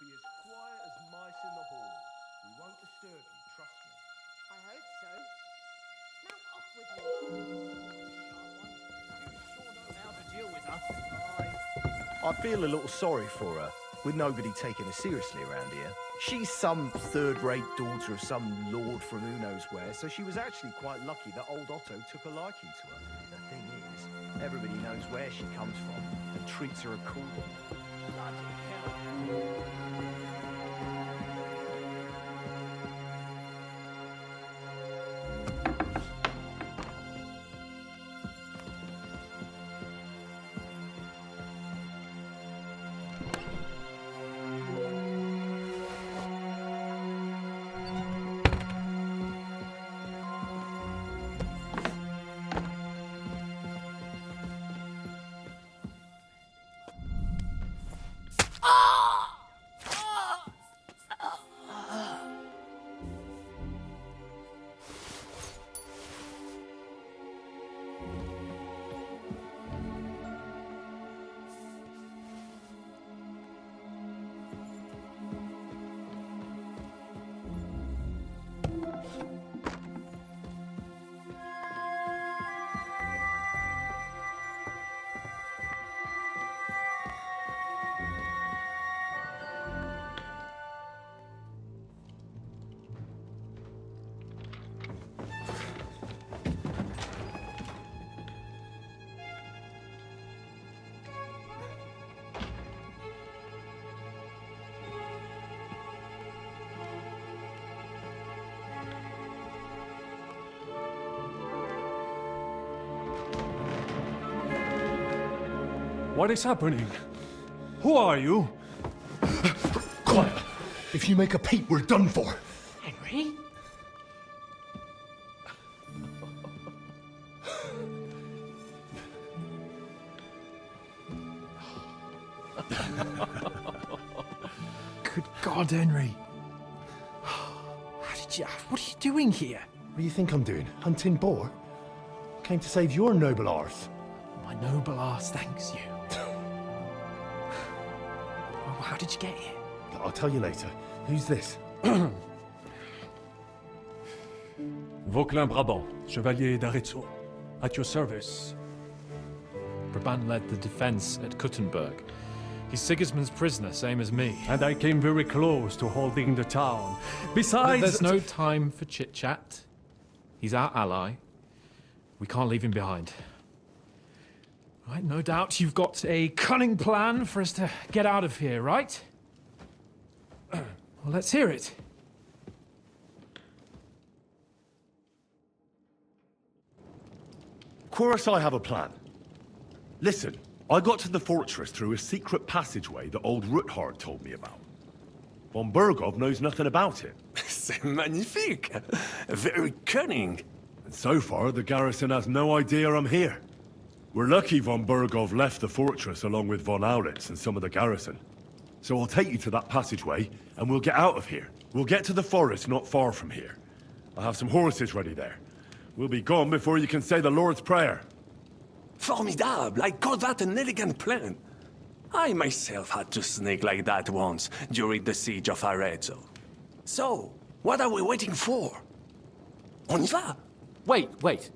be as quiet as mice in the hall. We won't disturb you, trust me. I hope so. Now off with you. How to deal with her. I feel a little sorry for her, with nobody taking her seriously around here. She's some third-rate daughter of some lord from who knows where, so she was actually quite lucky that old Otto took a liking to her. The thing is, everybody knows where she comes from and treats her accordingly. Bloody hell. What is happening? Who are you? Quiet! If you make a peep, we're done for. Henry? Good God, Henry. What are you doing here? What do you think I'm doing? Hunting boar? Came to save your noble arse. My noble arse thanks you. Oh, how did you get here? I'll tell you later. Who's this? Vauquelin Brabant, Chevalier d'Arezzo. At your service. Brabant led the defense at Kuttenberg. He's Sigismund's prisoner, same as me. And I came very close to holding the town. Besides... There's no time for chit-chat. He's our ally. We can't leave him behind. Right, no doubt you've got a cunning plan for us to get out of here, right? Well, let's hear it. Of course I have a plan. Listen, I got to the fortress through a secret passageway that old Ruthard told me about. Von Bergov knows nothing about it. C'est magnifique! Very cunning. And so far, the garrison has no idea I'm here. We're lucky von Bergov left the fortress along with von Aulitz and some of the garrison. So I'll take you to that passageway, and we'll get out of here. We'll get to the forest not far from here. I have some horses ready there. We'll be gone before you can say the Lord's Prayer. Formidable! I call that an elegant plan. I myself had to sneak like that once during the siege of Arezzo. So, what are we waiting for? On y va! Wait.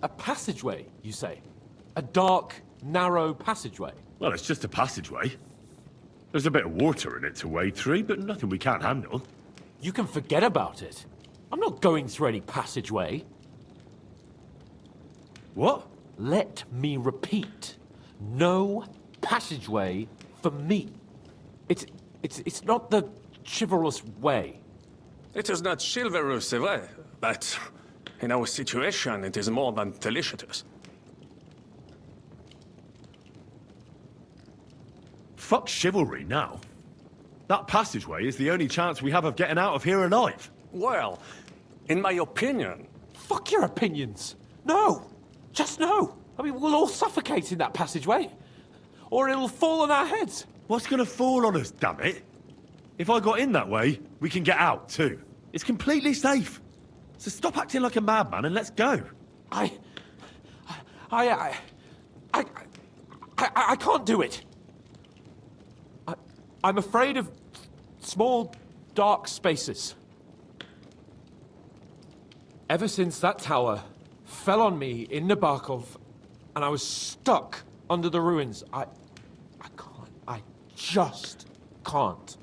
A passageway, you say? A dark, narrow passageway? Well, it's just a passageway. There's a bit of water in it to wade through, but nothing we can't handle. You can forget about it. I'm not going through any passageway. What? Let me repeat. No passageway for me. It's not the chivalrous way. It is not chivalrous, c'est vrai, but in our situation, it is more than delicious. Fuck chivalry now. That passageway is the only chance we have of getting out of here alive. Well, in my opinion... Fuck your opinions. No. Just no. I mean, we'll all suffocate in that passageway. Or it'll fall on our heads. What's gonna fall on us, damn it? If I got in that way, we can get out, too. It's completely safe. So stop acting like a madman and let's go. I can't do it. I'm afraid of small, dark spaces. Ever since that tower fell on me in Nabokov, and I was stuck under the ruins, I can't. I just can't.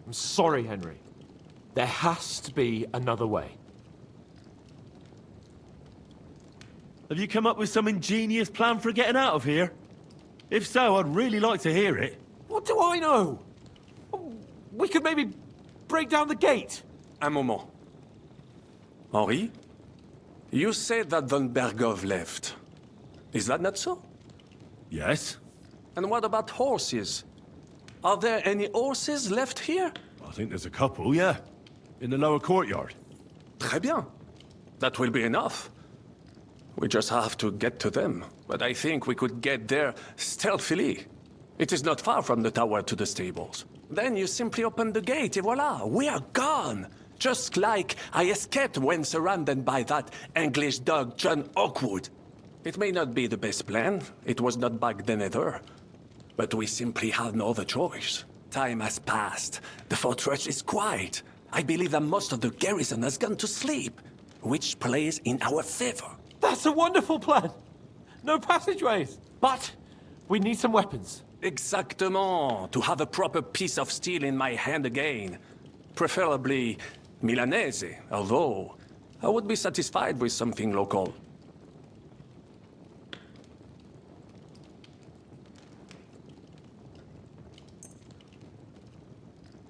I'm sorry, Henry. There has to be another way. Have you come up with some ingenious plan for getting out of here? If so, I'd really like to hear it. What do I know? We could maybe break down the gate. Un moment. Henri? You said that Von Bergov left. Is that not so? Yes? And what about horses? Are there any horses left here? I think there's a couple, yeah. In the lower courtyard. Très bien. That will be enough. We just have to get to them. But I think we could get there stealthily. It is not far from the tower to the stables. Then you simply open the gate, et voila, we are gone! Just like I escaped when surrounded by that English dog John Oakwood. It may not be the best plan, it was not back then either. But we simply had no other choice. Time has passed. The fortress is quiet. I believe that most of the garrison has gone to sleep, which plays in our favor. That's a wonderful plan. No passageways. But we need some weapons. Exactement. To have a proper piece of steel in my hand again. Preferably Milanese, although I would be satisfied with something local.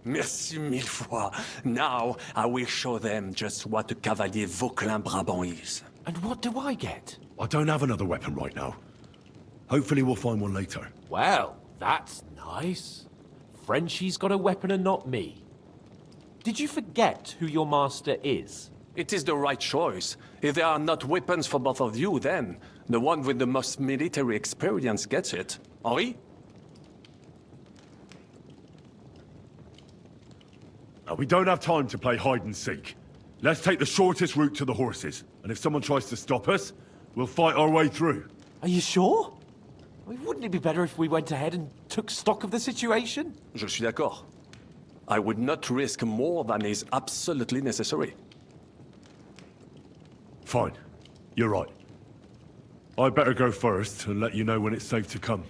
Merci mille fois. Now I will show them just what a Cavalier Vauclin Brabant is. And what do I get? I don't have another weapon right now. Hopefully we'll find one later. Well, that's nice. Frenchie's got a weapon and not me. Did you forget who your master is? It is the right choice. If there are not weapons for both of you, then the one with the most military experience gets it. Henri? We don't have time to play hide and seek. Let's take the shortest route to the horses. And if someone tries to stop us, we'll fight our way through. Are you sure? I mean, wouldn't it be better if we went ahead and took stock of the situation? Je suis d'accord. I would not risk more than is absolutely necessary. Fine. You're right. I'd better go first and let you know when it's safe to come.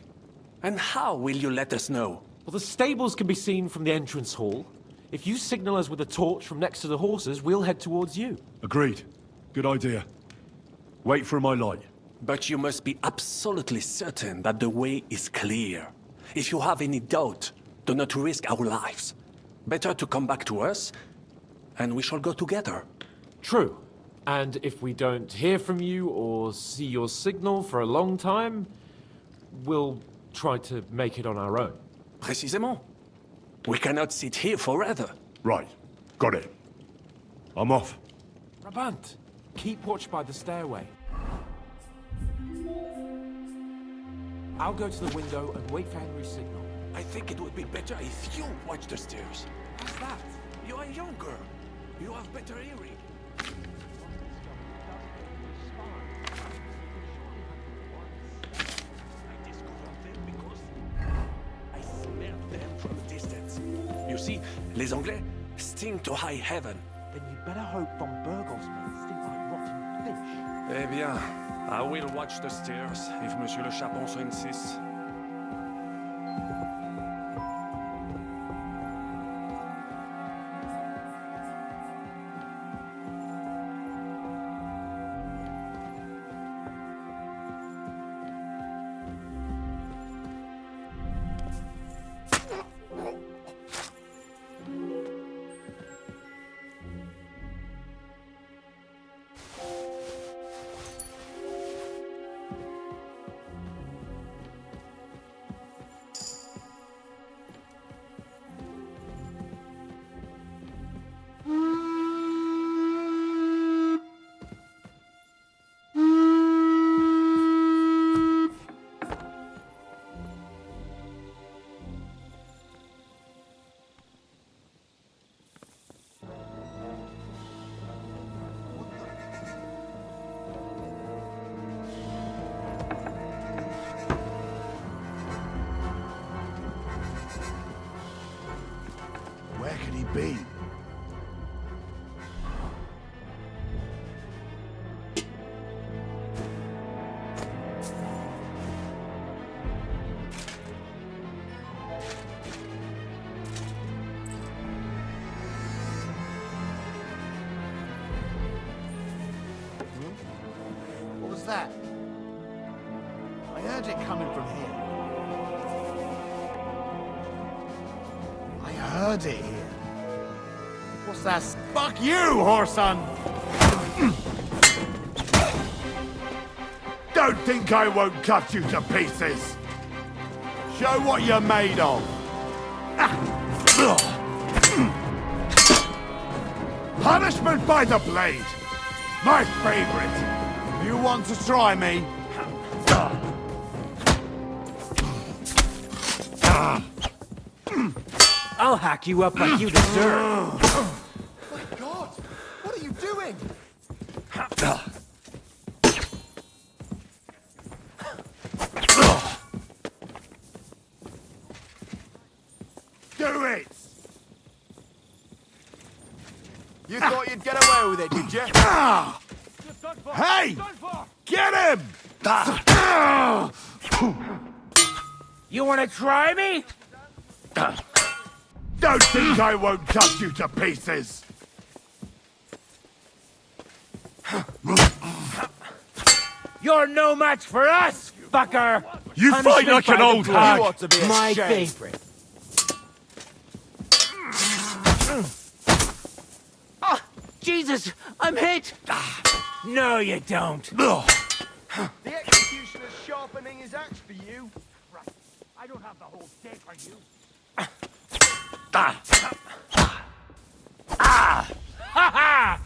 And how will you let us know? Well, the stables can be seen from the entrance hall. If you signal us with a torch from next to the horses, we'll head towards you. Agreed. Good idea. Wait for my light. But you must be absolutely certain that the way is clear. If you have any doubt, do not risk our lives. Better to come back to us, and we shall go together. True. And if we don't hear from you or see your signal for a long time, we'll try to make it on our own. Précisément. We cannot sit here forever. Right. Got it. I'm off. Brabant, keep watch by the stairway. I'll go to the window and wait for Henry's signal. I think it would be better if you watch the stairs. What's that? You are younger. You have better hearing. I discovered them because I smelled them from a distance. You see, les Anglais sting to high heaven. Then you'd better hope Von Bergov's men stink like rotten fish. Eh bien, I will watch the stairs if Monsieur le Capon so insists. he be? What was that? I heard it coming from here. I heard it here. What's that? Fuck you, whoreson! Don't think I won't cut you to pieces! Show what you're made of. Punishment by the blade! My favorite! You want to try me? I'll hack you up like you deserve. My God! What are you doing? Do it! You thought you'd get away with it, did you? Hey! Get him! You wanna try me? Don't think I won't cut you to pieces! You're no match for us, fucker! You fight Punishment like an by the old blade. hag! You ought to be My ashamed. favorite. Jesus, I'm hit! No, you don't. The executioner's sharpening his axe for you. I don't have the whole day for you.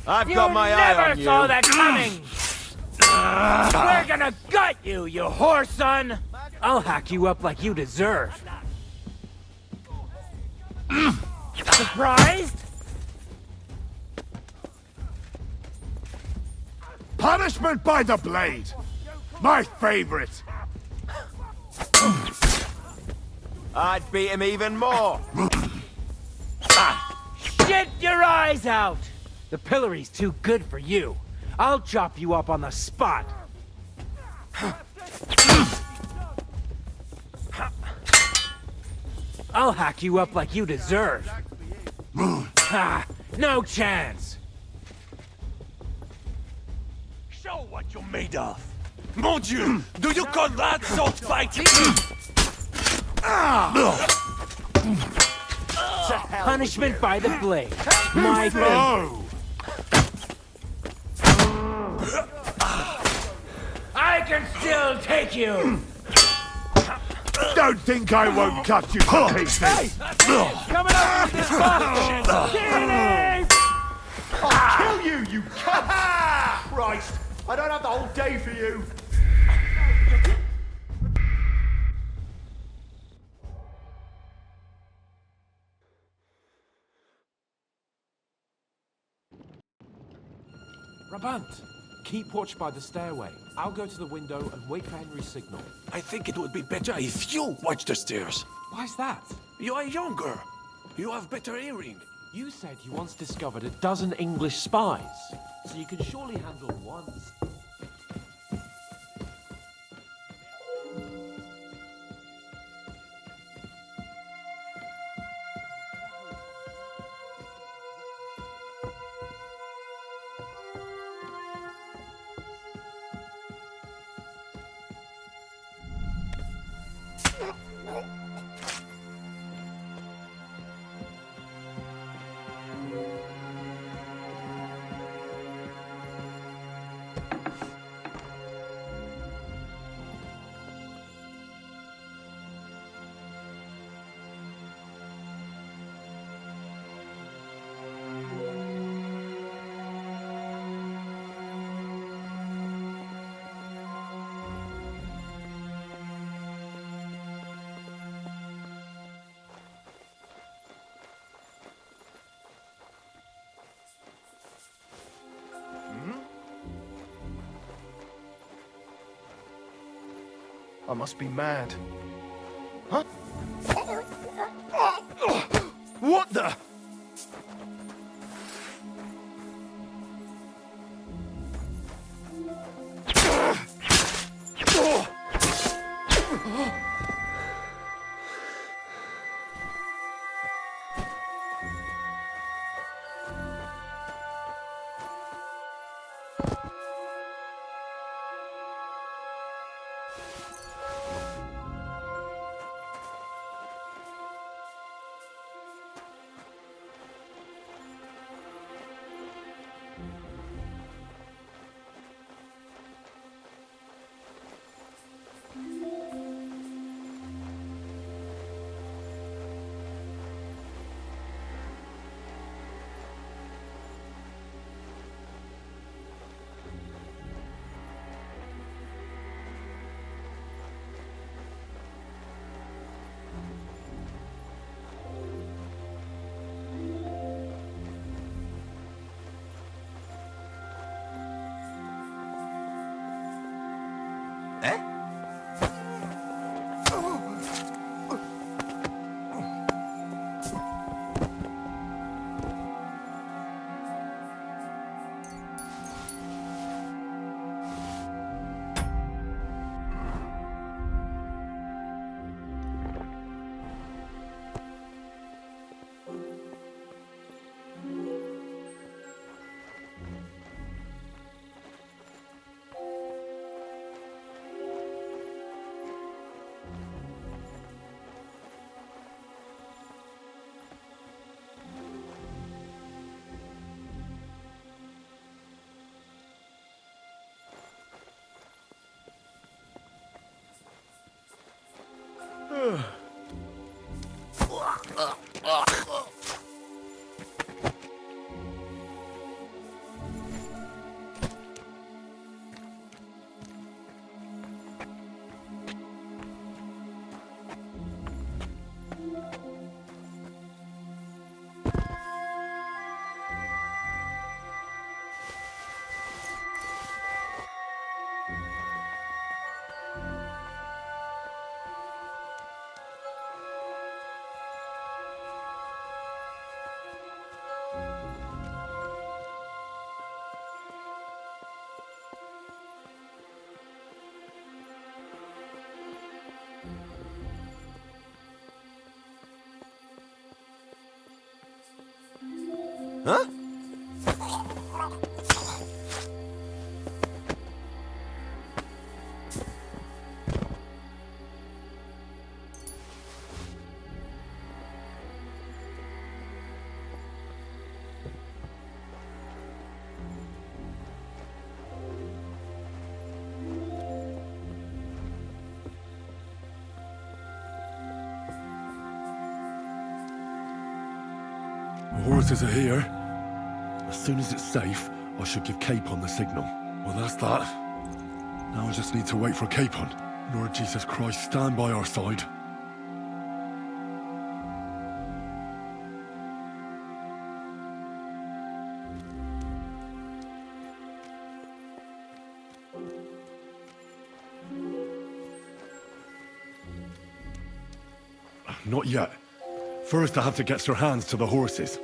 I've You got my eye never on you. saw that coming! We're gonna gut you, you whoreson! I'll hack you up like you deserve. Surprised? Punishment by the blade! My favorite! I'd beat him even more. Shit your eyes out! The pillory's too good for you. I'll chop you up on the spot. I'll hack you up like you deserve. Ha! No chance! Show what you're made of. Mon Dieu! Do you call that sword fighting? Punishment by the blade. My favorite. Oh! I can still take you! Don't think I won't cut you to pieces! Coming up with this box! I'll kill you, you cunt! Christ, I don't have the whole day for you. Rabant, keep watch by the stairway. I'll go to the window and wait for Henry's signal. I think it would be better if you watch the stairs. Why's that? You are younger. You have better hearing. You said you once discovered a dozen English spies, so you can surely handle one. I must be mad. Huh? What the? Huh? The horses are here. As soon as it's safe, I should give Capon the signal. Well, that's that. Now I just need to wait for Capon. Lord Jesus Christ, stand by our side. Not yet. First, I have to get Sir Hans to the horses.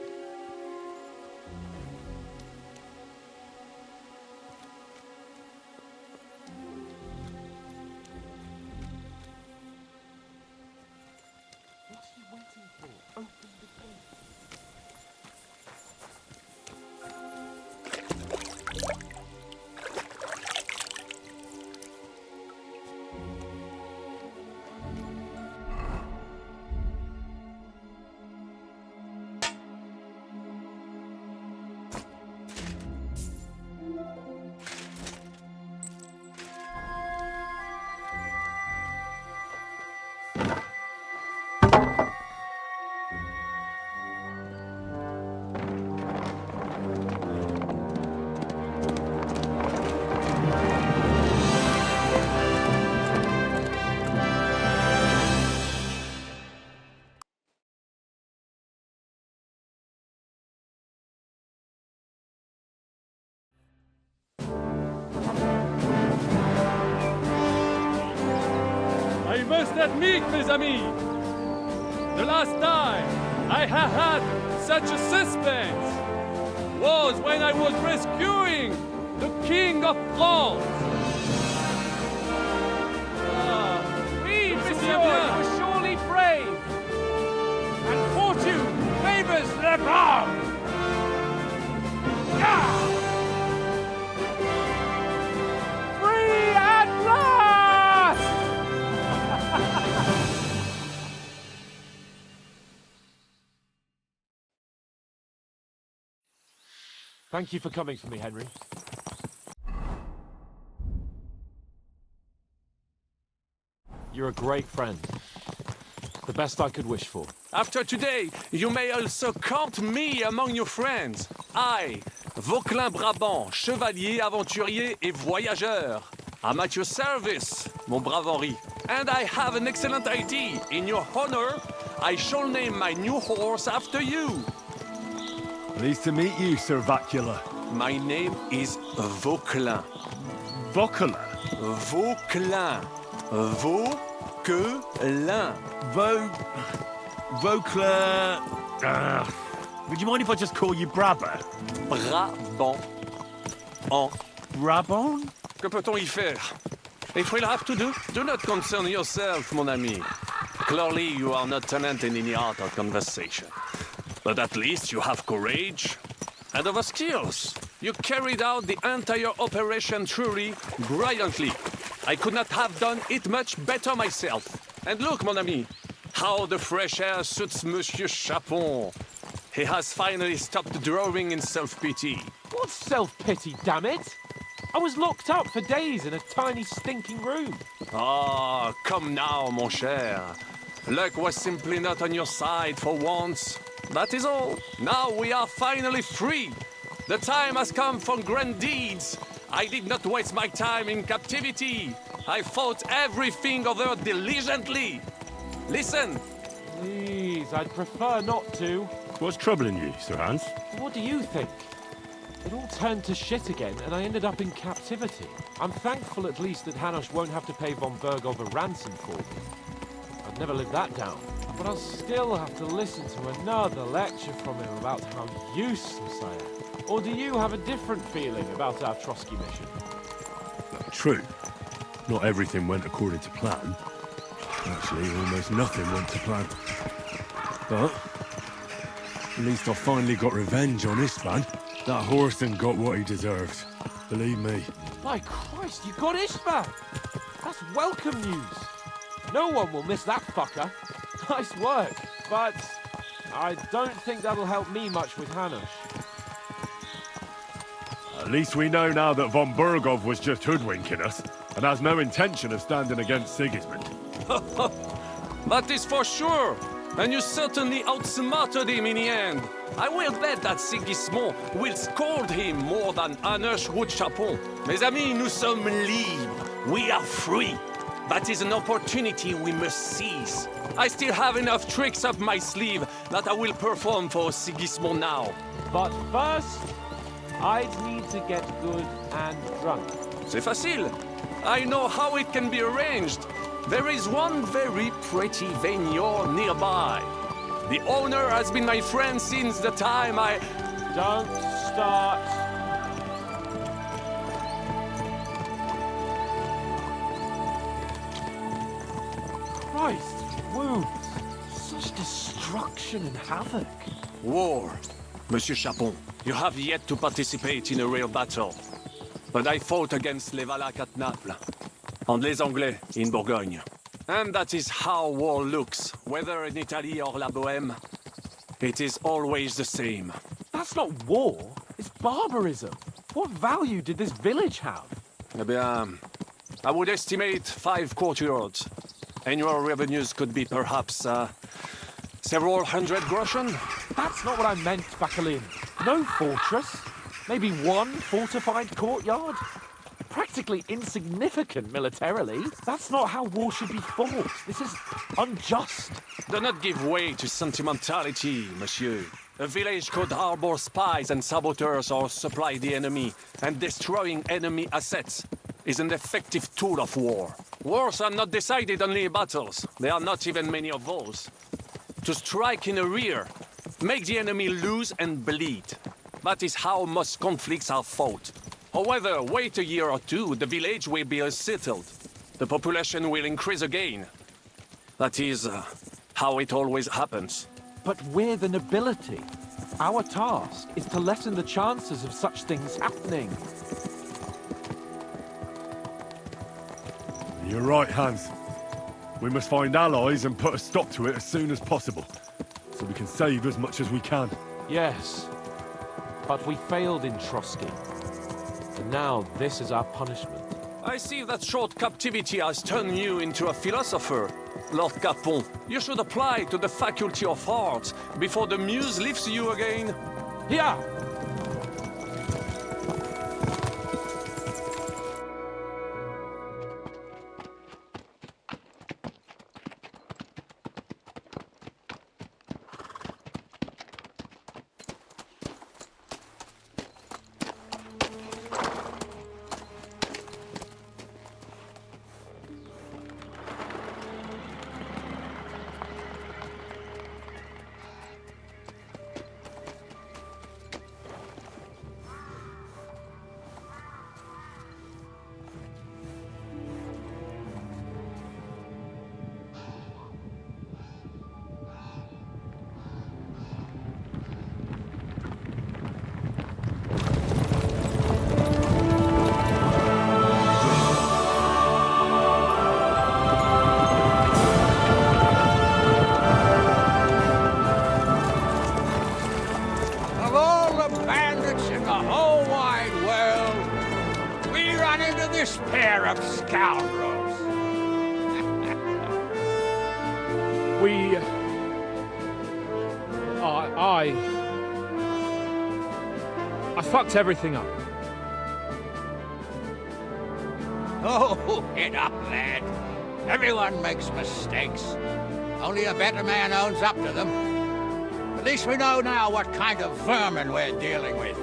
I must admit, mes amis, the last time I have had such a suspense was when I was rescuing the King of France. Oui, monsieur, you were surely brave. And fortune favors the brave. Free at last! Thank you for coming for me, Henry. You're a great friend. The best I could wish for. After today, you may also count me among your friends. I, Vauquelin Brabant, chevalier, aventurier et voyageur. I'm at your service, mon brave Henri. And I have an excellent idea. In your honor, I shall name my new horse after you. Pleased to meet you, Sir Vacula. My name is Vauquelin. Vauquelin? Vauquelin. Vauquelin. Vauquelin... would you mind if I just call you Brabant? Brabant. En. Brabant? Que peut-on y faire? If we'll have to do not concern yourself, mon ami. Clearly, you are not talented in the art of conversation. But at least you have courage and other skills. You carried out the entire operation truly brilliantly. I could not have done it much better myself. And look, mon ami, how the fresh air suits Monsieur Capon. He has finally stopped drawing in self-pity. What self-pity, damn it? I was locked up for days in a tiny stinking room. Ah, come now, mon cher. Luck was simply not on your side for once. That is all. Now we are finally free. The time has come for grand deeds. I did not waste my time in captivity. I fought everything over diligently. Listen. Please, I'd prefer not to. What's troubling you, Sir Hans? What do you think? It all turned to shit again, and I ended up in captivity. I'm thankful at least that Hanush won't have to pay von Bergov a ransom for me. I'd never live that down. But I'll still have to listen to another lecture from him about how useless I am. Or do you have a different feeling about our Trotsky mission? True. Not everything went according to plan. Actually, almost nothing went to plan. But at least I finally got revenge on Istvan. That Horson got what he deserved. Believe me. My Christ, you got Istvan! That's welcome news! No one will miss that fucker. Nice work, but I don't think that'll help me much with Hanush. At least we know now that von Bergov was just hoodwinking us, and has no intention of standing against Sigismund. That is for sure. And you certainly outsmarted him in the end. I will bet that Sigismund will scold him more than Hanush would Capon. Mes amis, nous sommes libres. We are free. That is an opportunity we must seize. I still have enough tricks up my sleeve that I will perform for Sigismund now. But first, I'd need to get good and drunk. C'est facile. I know how it can be arranged. There is one very pretty vineyard nearby. The owner has been my friend since the time I... Don't start. Christ, wounds. Such destruction and havoc. War. Monsieur Capon, you have yet to participate in a real battle. But I fought against les Valaques at Naples, and les Anglais in Bourgogne. And that is how war looks, whether in Italy or La Bohème. It is always the same. That's not war, it's barbarism. What value did this village have? Eh bien, I would estimate 5 courtyards. Annual revenues could be perhaps, several hundred groschen. That's not what I meant, Bakalin. No fortress. Maybe one fortified courtyard. Practically insignificant militarily. That's not how war should be fought. This is unjust. Do not give way to sentimentality, monsieur. A village could harbor spies and saboteurs or supply the enemy, and destroying enemy assets is an effective tool of war. Wars are not decided only in battles. There are not even many of those. To strike in the rear, make the enemy lose and bleed. That is how most conflicts are fought. However, wait a year or two, the village will be settled. The population will increase again. That is how it always happens. But we're the nobility. Our task is to lessen the chances of such things happening. You're right, Hans. We must find allies and put a stop to it as soon as possible, so we can save as much as we can. Yes, but we failed in Trotsky. And now this is our punishment. I see that short captivity has turned you into a philosopher, Lord Capon. You should apply to the Faculty of Arts before the muse lifts you again. Here! Of all the bandits in the whole wide world, we run into this pair of scoundrels. I fucked everything up. Oh, get up, lad. Everyone makes mistakes. Only a better man owns up to them. At least we know now what kind of vermin we're dealing with.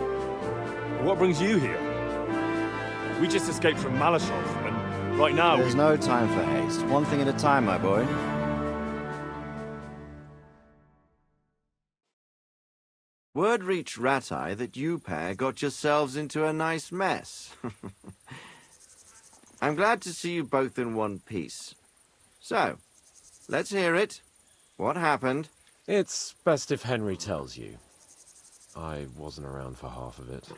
What brings you here? We just escaped from Malashov, and right now There's no time for haste. One thing at a time, my boy. Word reached Ratai that you pair got yourselves into a nice mess. I'm glad to see you both in one piece. So, let's hear it. What happened? It's best if Henry tells you. I wasn't around for half of it.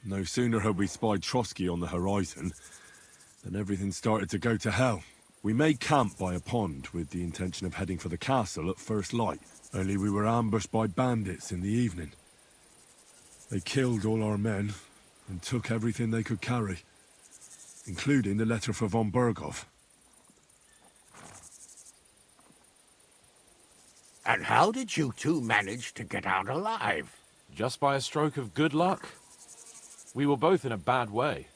no sooner had we spied Trotsky on the horizon than everything started to go to hell. We made camp by a pond with the intention of heading for the castle at first light, only we were ambushed by bandits in the evening. They killed all our men and took everything they could carry, including the letter for von Berghoff. And how did you two manage to get out alive? Just by a stroke of good luck. We were both in a bad way.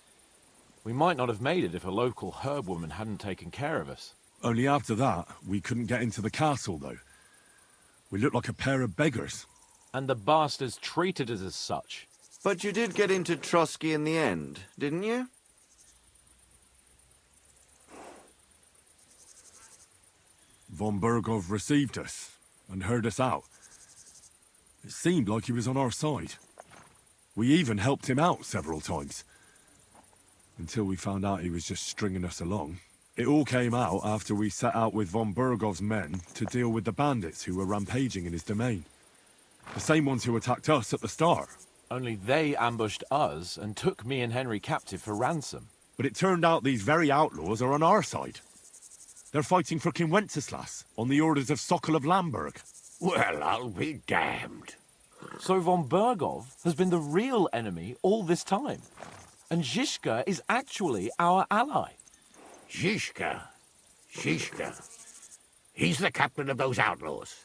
We might not have made it if a local herb woman hadn't taken care of us. Only after that, we couldn't get into the castle, though. We looked like a pair of beggars. And the bastards treated us as such. But you did get into Trotsky in the end, didn't you? Von Berghoff received us and heard us out. It seemed like he was on our side. We even helped him out several times. Until we found out he was just stringing us along. It all came out after we set out with von Berghoff's men to deal with the bandits who were rampaging in his domain. The same ones who attacked us at the start. Only they ambushed us and took me and Henry captive for ransom. But it turned out these very outlaws are on our side. They're fighting for King Wenceslas on the orders of Sokol of Lamberg. Well, I'll be damned. So von Berghoff has been the real enemy all this time. And Zhishka is actually our ally. Zhishka. He's the captain of those outlaws.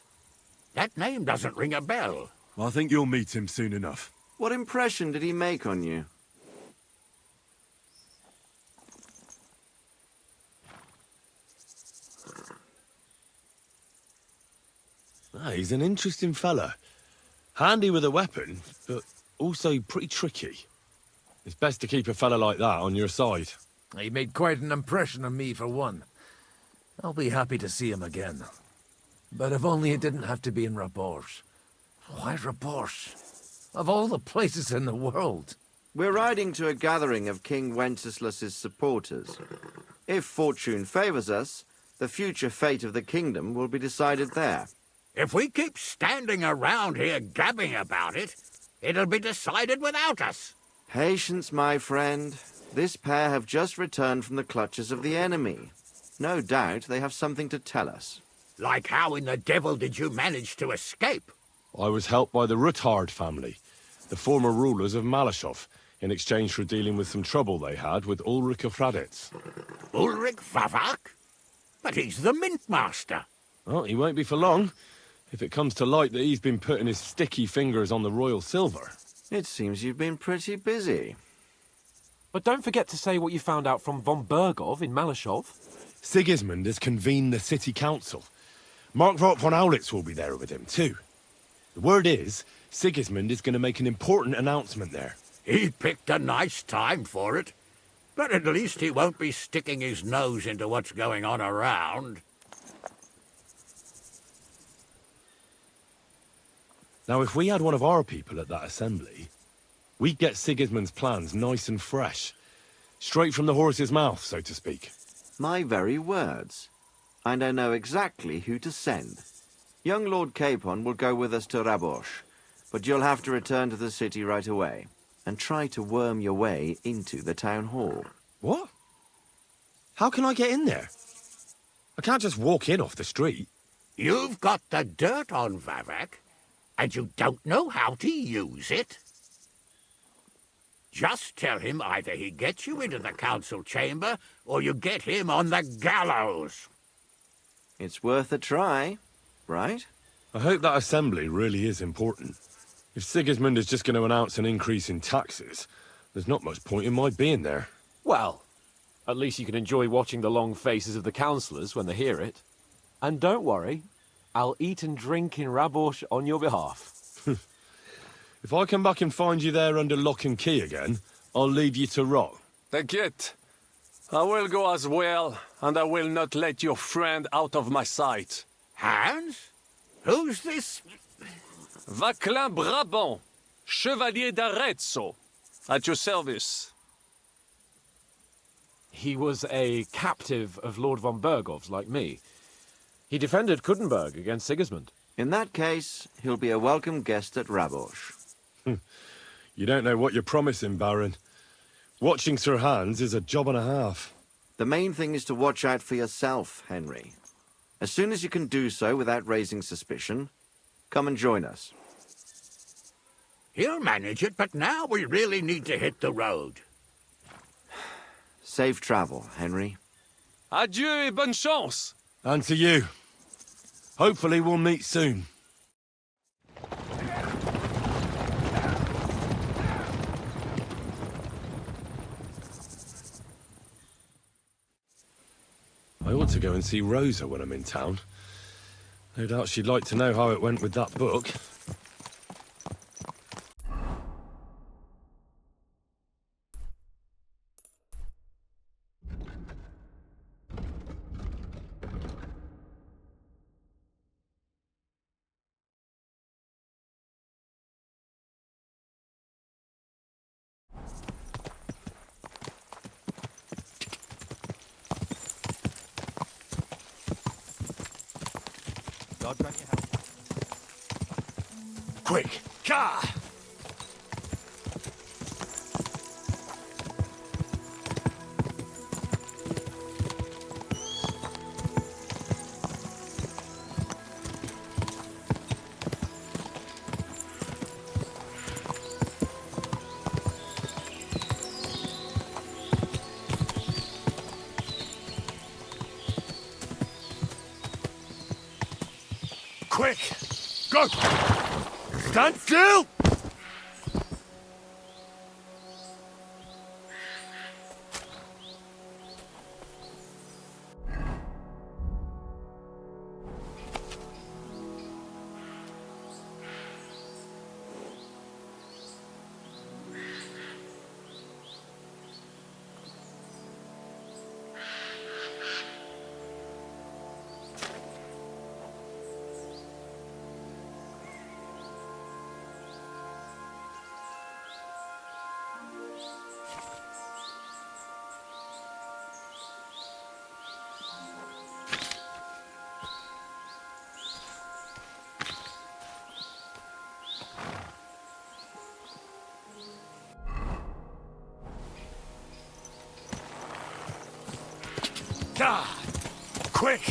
That name doesn't ring a bell. I think you'll meet him soon enough. What impression did he make on you? He's an interesting fella. Handy with a weapon, but also pretty tricky. It's best to keep a fella like that on your side. He made quite an impression on me, for one. I'll be happy to see him again. But if only it didn't have to be in Rabosh. Why Rabosh? Of all the places in the world. We're riding to a gathering of King Wenceslas's supporters. If fortune favors us, the future fate of the kingdom will be decided there. If we keep standing around here gabbing about it, it'll be decided without us. Patience, my friend. This pair have just returned from the clutches of the enemy. No doubt they have something to tell us. Like how in the devil did you manage to escape? I was helped by the Ruthard family, the former rulers of Malashov, in exchange for dealing with some trouble they had with Ulrich of Raditz. Ulrich Vavak? But he's the mint master. Well, he won't be for long, if it comes to light that he's been putting his sticky fingers on the royal silver. It seems you've been pretty busy. But don't forget to say what you found out from von Berghoff in Malashov. Sigismund has convened the city council. Markvart von Aulitz will be there with him, too. The word is, Sigismund is going to make an important announcement there. He picked a nice time for it. But at least he won't be sticking his nose into what's going on around. Now, if we had one of our people at that assembly, we'd get Sigismund's plans nice and fresh. Straight from the horse's mouth, so to speak. My very words. And I know exactly who to send. Young Lord Capon will go with us to Rabosh, but you'll have to return to the city right away, and try to worm your way into the town hall. What? How can I get in there? I can't just walk in off the street. You've got the dirt on Vavak, and you don't know how to use it? Just tell him either he gets you into the council chamber, or you get him on the gallows. It's worth a try, right? I hope that assembly really is important. If Sigismund is just going to announce an increase in taxes, there's not much point in my being there. Well, at least you can enjoy watching the long faces of the councillors when they hear it. And don't worry, I'll eat and drink in Rabosh on your behalf. If I come back and find you there under lock and key again, I'll leave you to rot. T'inquiète. I will go as well, and I will not let your friend out of my sight. Hans? Who's this? Vaclin Brabant, Chevalier d'Arezzo, at your service. He was a captive of Lord von Bergov's, like me. He defended Kuttenberg against Sigismund. In that case, he'll be a welcome guest at Rabosh. You don't know what you're promising, Baron. Watching Sir Hans is a job and a half. The main thing is to watch out for yourself, Henry. As soon as you can do so without raising suspicion, come and join us. He'll manage it, but now we really need to hit the road. Safe travel, Henry. Adieu et bonne chance! And to you. Hopefully we'll meet soon. I ought to go and see Rosa when I'm in town. No doubt she'd like to know how it went with that book. Quick! Car! Quick! Go! Stand still! God! Quick!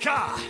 God!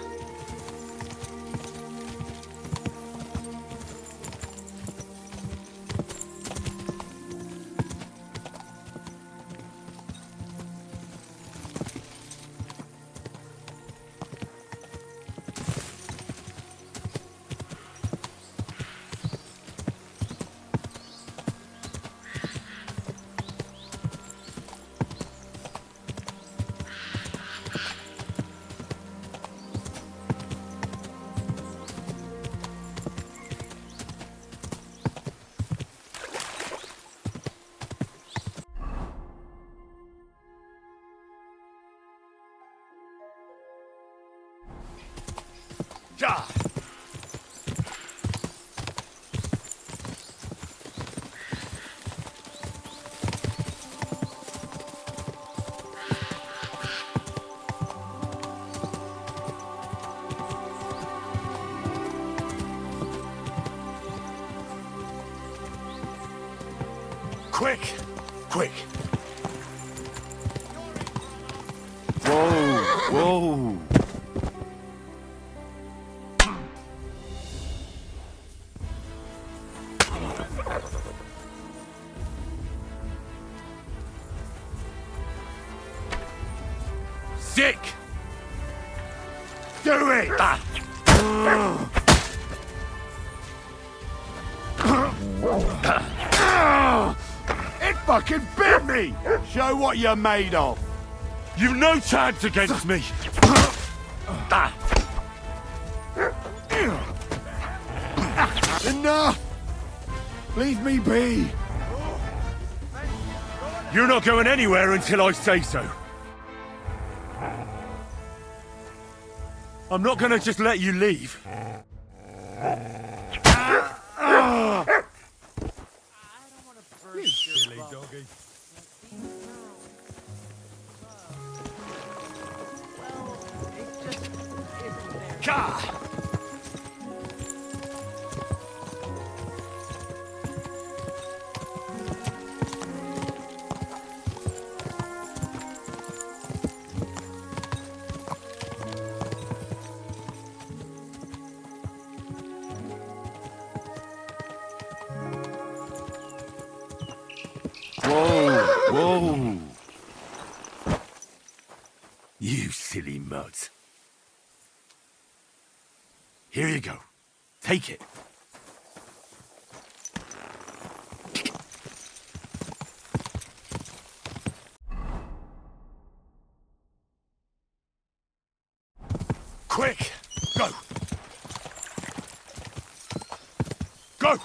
God! Quick! Quick! Whoa! Whoa! Sick! Do it! It fucking bit me! Show what you're made of! You've no chance against me! Enough! Leave me be! You're not going anywhere until I say so. I'm not gonna just let you leave. You silly doggy. Gah! Whoa! You silly mutt. Here you go. Take it. Quick! Go! Go!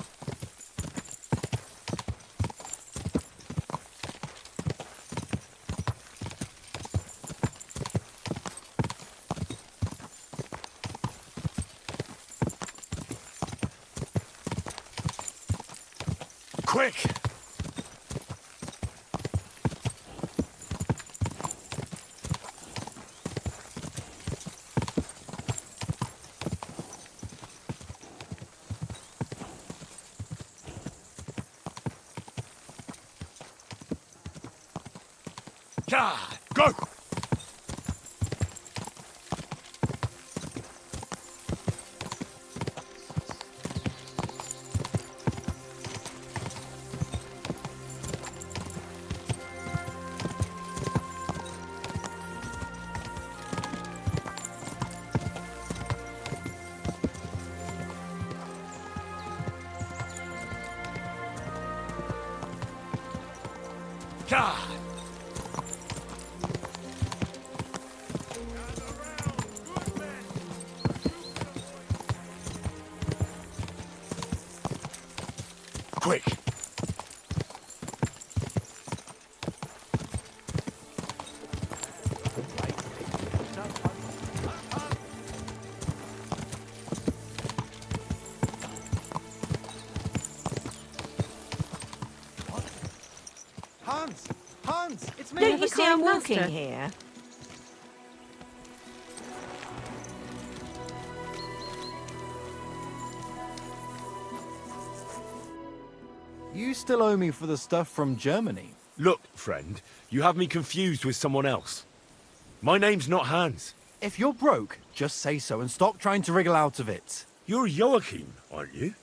Quick! Yeah, go! Yeah! Quick! Hans! Hans! It's me! Don't you see I'm kind walking master. here? You still owe me for the stuff from Germany. Look, friend, you have me confused with someone else. My name's not Hans. If you're broke, just say so and stop trying to wriggle out of it. You're Joachim, aren't you?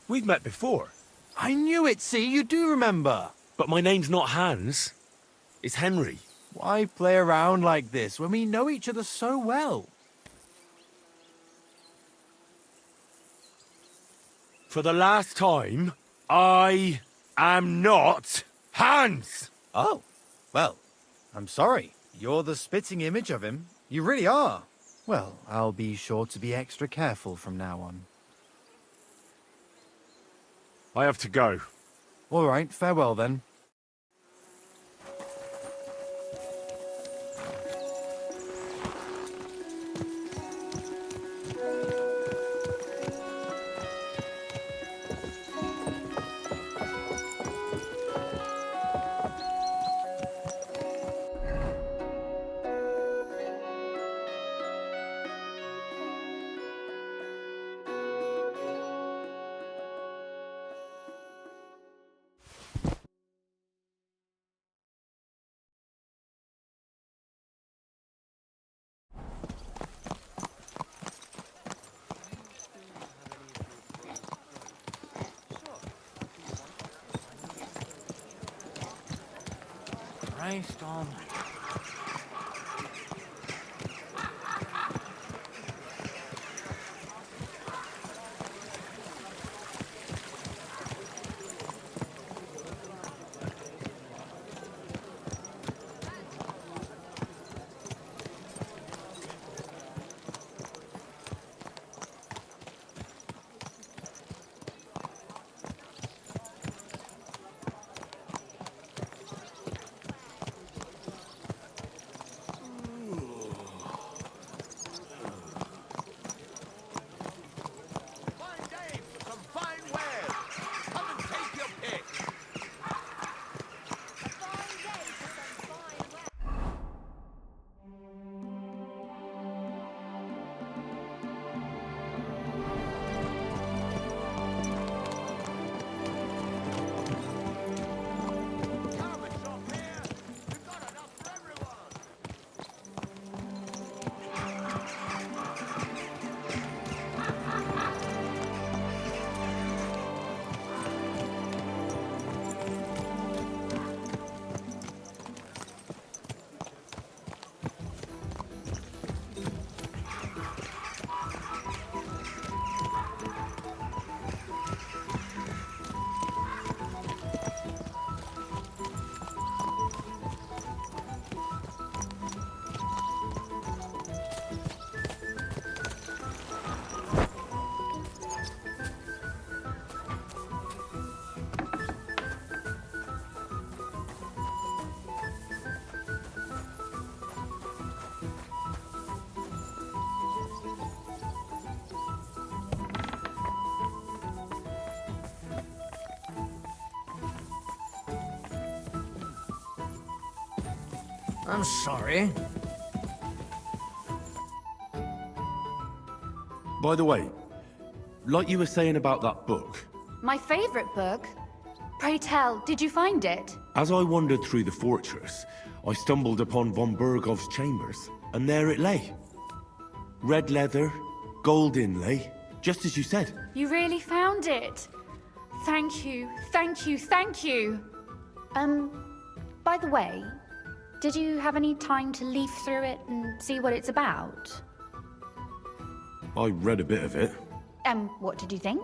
We've met before. I knew it, see? You do remember. But my name's not Hans. It's Henry. Why play around like this when we know each other so well? For the last time, I am not Hans! Oh, well, I'm sorry. You're the spitting image of him. You really are. Well, I'll be sure to be extra careful from now on. I have to go. All right, farewell then. Christ almighty. Fine day for some fine wares. Come and take your pick. Come and shop here. We've got enough for everyone. I'm sorry. By the way, like you were saying about that book, My favorite book? Pray tell, did you find it? as I wandered through the fortress, I stumbled upon von Bergov's chambers, and there it lay. Red leather, gold inlay, just as you said. You really found it. Thank you, thank you, thank you. By the way, did you have any time to leaf through it and see what it's about? I read a bit of it. What did you think?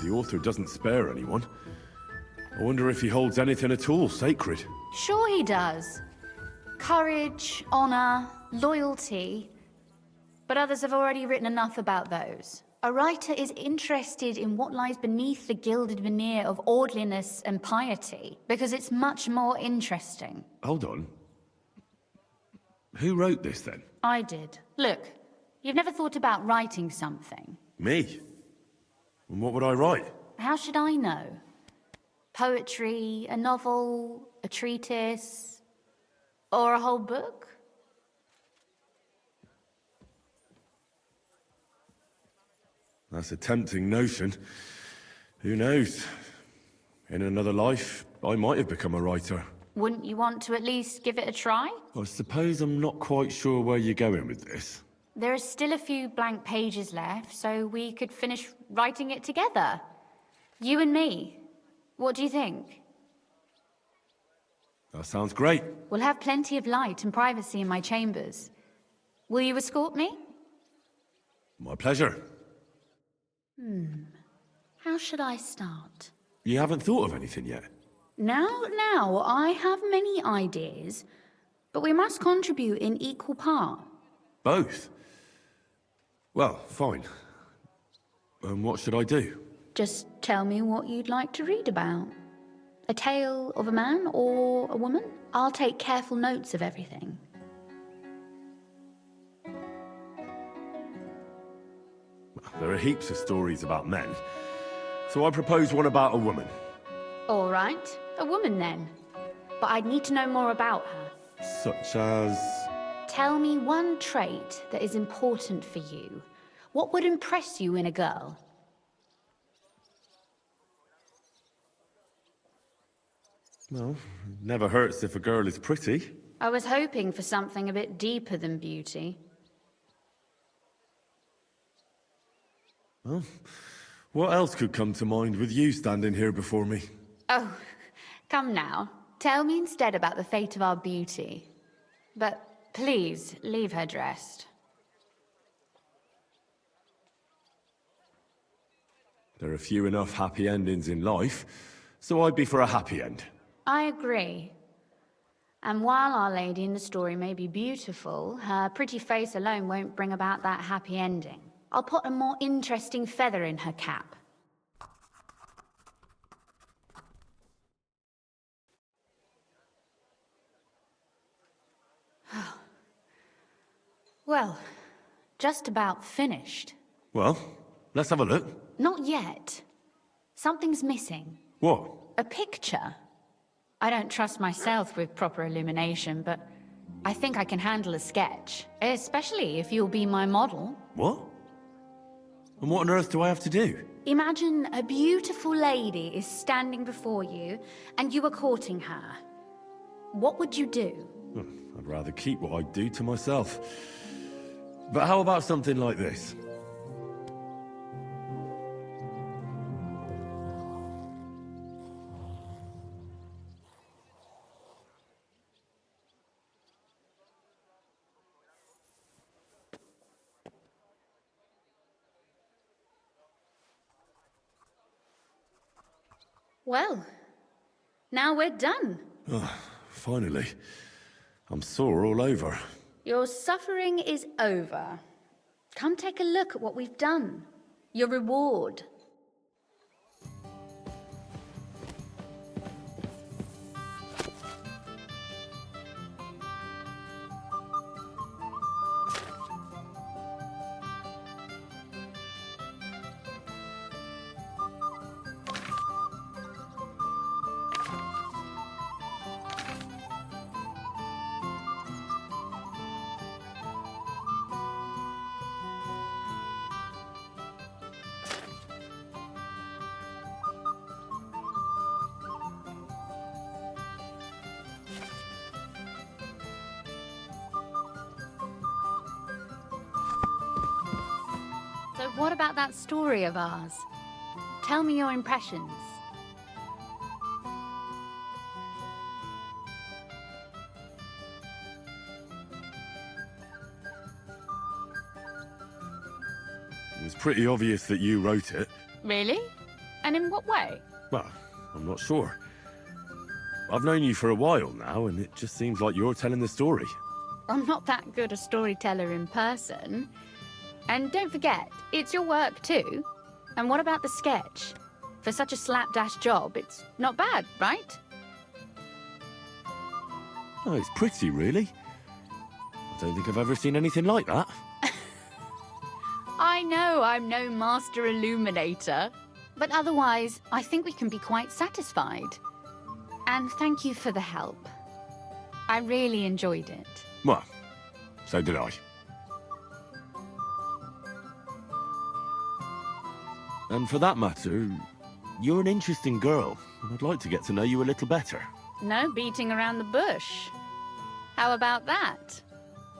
The author doesn't spare anyone. I wonder if he holds anything at all sacred. Sure he does. Courage, honor, loyalty. But others have already written enough about those. A writer is interested in what lies beneath the gilded veneer of orderliness and piety, because it's much more interesting. Hold on. Who wrote this then? I did. Look, you've never thought about writing something. Me? And what would I write? How should I know? Poetry, a novel, a treatise, or a whole book? That's a tempting notion. Who knows? In another life, I might have become a writer. Wouldn't you want to at least give it a try? I suppose I'm not quite sure where you're going with this. There are still a few blank pages left, so we could finish writing it together. You and me. What do you think? That sounds great. We'll have plenty of light and privacy in my chambers. Will you escort me? My pleasure. How should I start? You haven't thought of anything yet? Now, I have many ideas, but we must contribute in equal part. Both? Well, fine. And what should I do? Just tell me what you'd like to read about. A tale of a man or a woman? I'll take careful notes of everything. There are heaps of stories about men. So I propose one about a woman. All right, a woman then. But I'd need to know more about her. Such as... Tell me one trait that is important for you. What would impress you in a girl? Well, never hurts if a girl is pretty. I was hoping for something a bit deeper than beauty. Well, what else could come to mind with you standing here before me? Oh, come now. Tell me instead about the fate of our beauty. But please, leave her dressed. There are few enough happy endings in life, so I'd be for a happy end. I agree. And while Our Lady in the story may be beautiful, her pretty face alone won't bring about that happy ending. I'll put a more interesting feather in her cap. Well, just about finished. Well, let's have a look. Not yet. Something's missing. What? A picture. I don't trust myself with proper illumination, but I think I can handle a sketch. Especially if you'll be my model. What? And what on earth do I have to do? Imagine a beautiful lady is standing before you, and you are courting her. What would you do? I'd rather keep what I do to myself. But how about something like this? Well, now we're done. Oh, finally. I'm sore all over. Your suffering is over. Come take a look at what we've done. Your reward. So what about that story of ours? Tell me your impressions. It was pretty obvious that you wrote it. Really? And in what way? Well, I'm not sure. I've known you for a while now, and it just seems like you're telling the story. I'm not that good a storyteller in person. And don't forget, it's your work too. And what about the sketch? For such a slapdash job, it's not bad, right? Oh, it's pretty, really. I don't think I've ever seen anything like that. I know I'm no master illuminator, but otherwise, I think we can be quite satisfied. And thank you for the help. I really enjoyed it. Well, so did I. And for that matter, you're an interesting girl, and I'd like to get to know you a little better. No beating around the bush. How about that?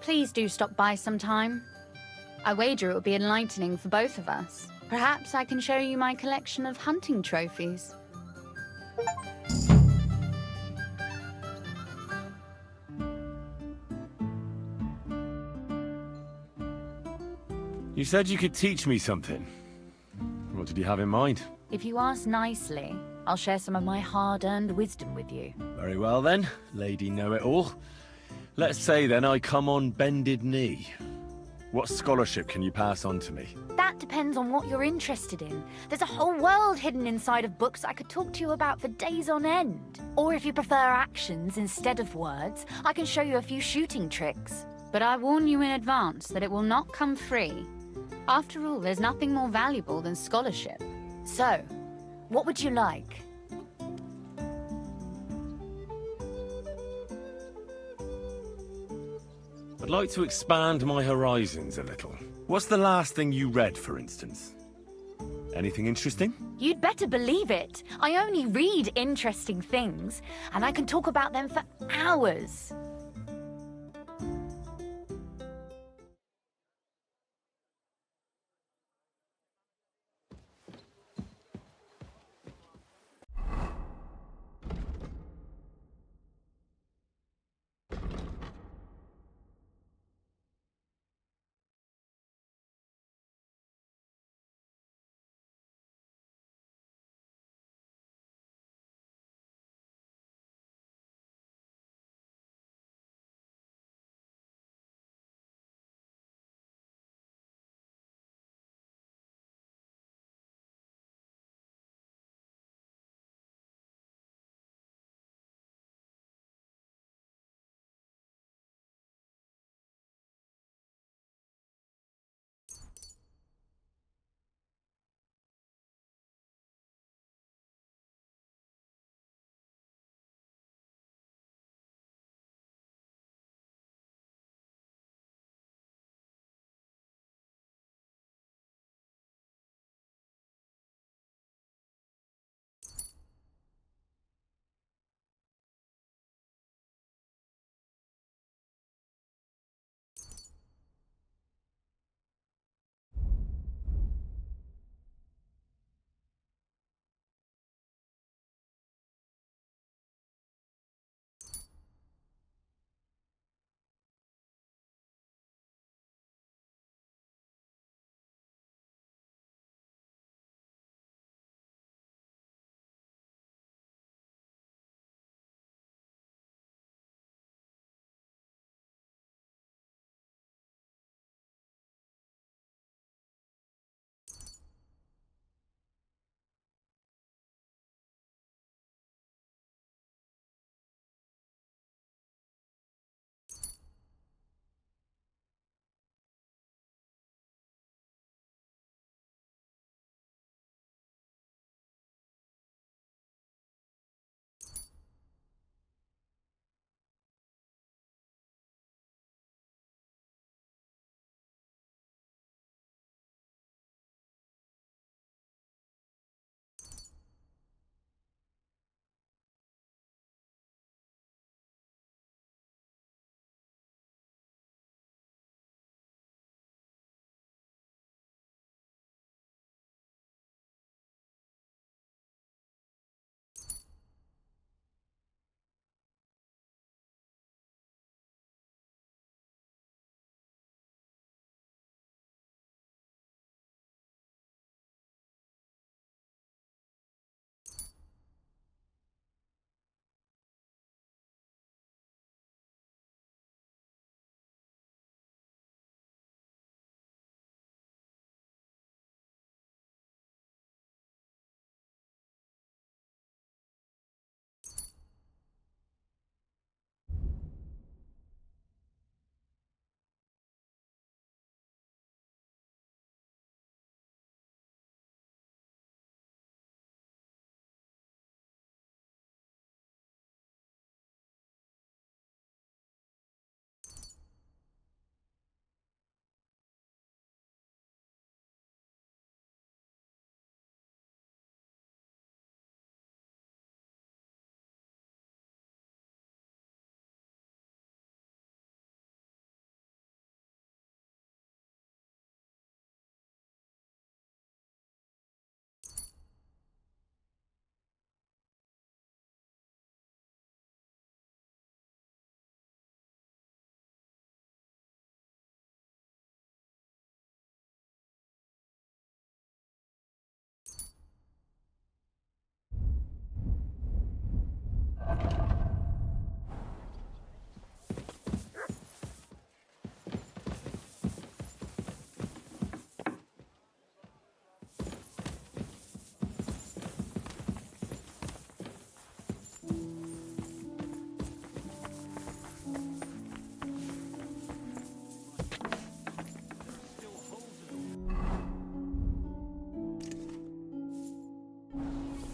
Please do stop by sometime. I wager it will be enlightening for both of us. Perhaps I can show you my collection of hunting trophies. You said you could teach me something. What did you have in mind? If you ask nicely, I'll share some of my hard-earned wisdom with you. Very well then, Lady Know-It-All. Let's say then I come on bended knee. What scholarship can you pass on to me? That depends on what you're interested in. There's a whole world hidden inside of books I could talk to you about for days on end. Or if you prefer actions instead of words, I can show you a few shooting tricks. But I warn you in advance that it will not come free. After all, there's nothing more valuable than scholarship. So, what would you like? I'd like to expand my horizons a little. What's the last thing you read, for instance? Anything interesting? You'd better believe it. I only read interesting things, and I can talk about them for hours.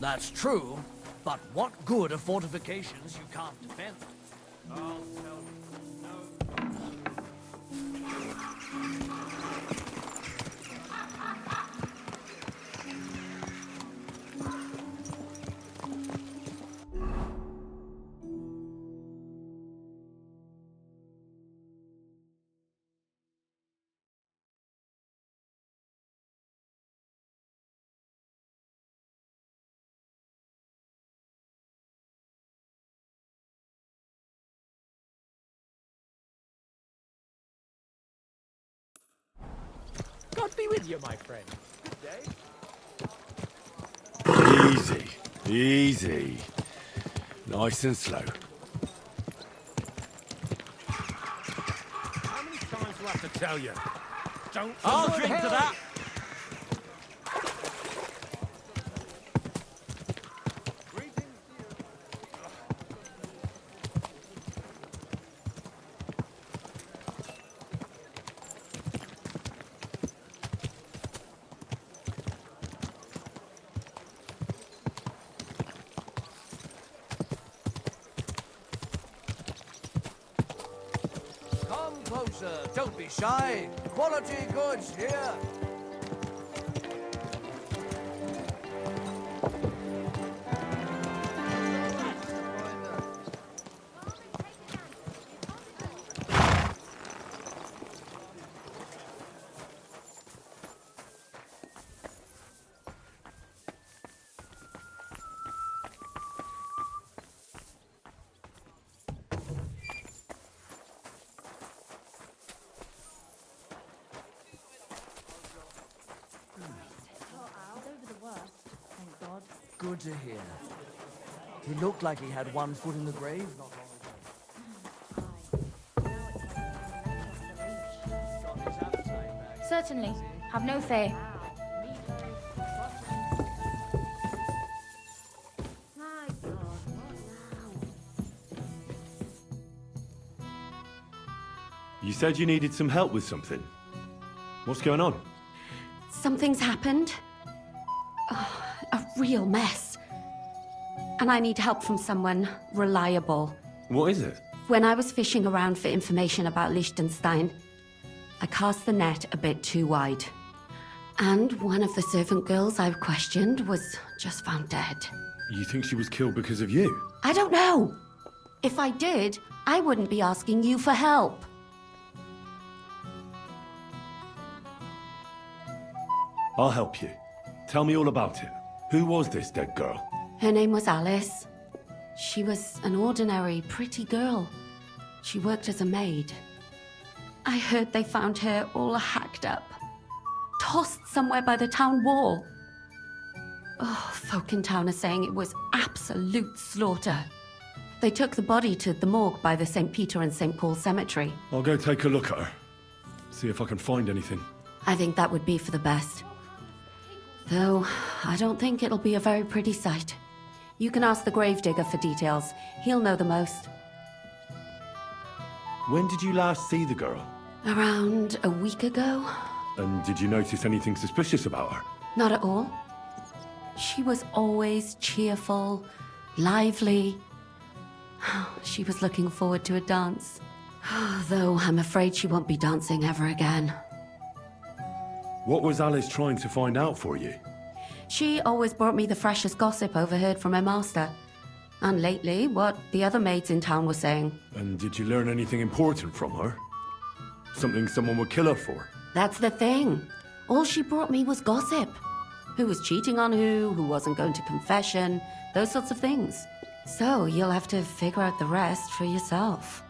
That's true, but what good are fortifications you can't defend? I'll tell you. No. God be with you, my friend. Easy. Easy. Nice and slow. How many times do I have to tell you? Don't. I'll drink to that. Come closer. Don't be shy. Quality goods here. Good to hear. He looked like he had one foot in the grave not long ago. Certainly. Have no fear. You said you needed some help with something. What's going on? Something's happened. Oh, a real mess. And I need help from someone reliable. What is it? When I was fishing around for information about Liechtenstein, I cast the net a bit too wide. And one of the servant girls I questioned was just found dead. You think she was killed because of you? I don't know. If I did, I wouldn't be asking you for help. I'll help you. Tell me all about it. Who was this dead girl? Her name was Alice. She was an ordinary, pretty girl. She worked as a maid. I heard they found her all hacked up, tossed somewhere by the town wall. Oh, folk in town are saying it was absolute slaughter. They took the body to the morgue by the St. Peter and St. Paul cemetery. I'll go take a look at her. See if I can find anything. I think that would be for the best. Though, I don't think it'll be a very pretty sight. You can ask the gravedigger for details. He'll know the most. When did you last see the girl? Around a week ago? And did you notice anything suspicious about her? Not at all. She was always cheerful, lively. She was looking forward to a dance. Though I'm afraid she won't be dancing ever again. What was Alice trying to find out for you? She always brought me the freshest gossip overheard from her master. And lately, what the other maids in town were saying. And did you learn anything important from her? Something someone would kill her for? That's the thing. All she brought me was gossip. Who was cheating on who wasn't going to confession, those sorts of things. So you'll have to figure out the rest for yourself.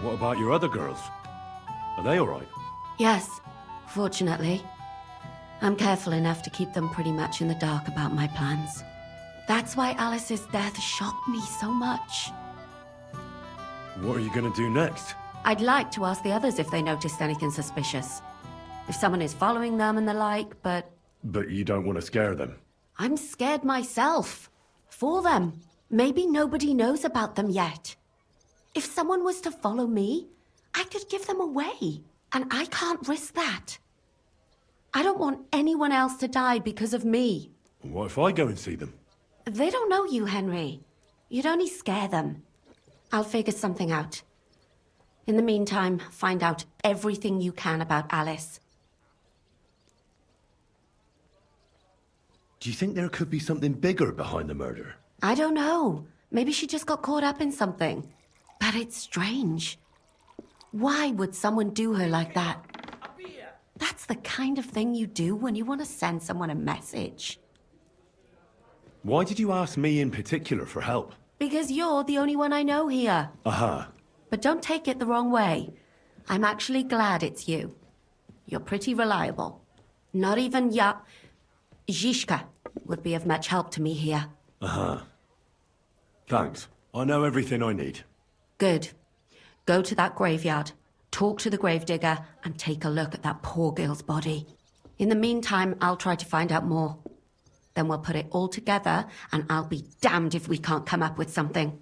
What about your other girls? Are they all right? Yes, fortunately. I'm careful enough to keep them pretty much in the dark about my plans. That's why Alice's death shocked me so much. What are you going to do next? I'd like to ask the others if they noticed anything suspicious. If someone is following them and the like, but... But you don't want to scare them? I'm scared myself. For them. Maybe nobody knows about them yet. If someone was to follow me, I could give them away. And I can't risk that. I don't want anyone else to die because of me. What if I go and see them? They don't know you, Henry. You'd only scare them. I'll figure something out. In the meantime, find out everything you can about Alice. Do you think there could be something bigger behind the murder? I don't know. Maybe she just got caught up in something. But it's strange. Why would someone do her like that? That's the kind of thing you do when you want to send someone a message. Why did you ask me in particular for help? Because you're the only one I know here. Aha. But don't take it the wrong way. I'm actually glad it's you. You're pretty reliable. Not even Zhishka would be of much help to me here. Uh-huh. Thanks. I know everything I need. Good. Go to that graveyard, talk to the gravedigger, and take a look at that poor girl's body. In the meantime, I'll try to find out more. Then we'll put it all together, and I'll be damned if we can't come up with something.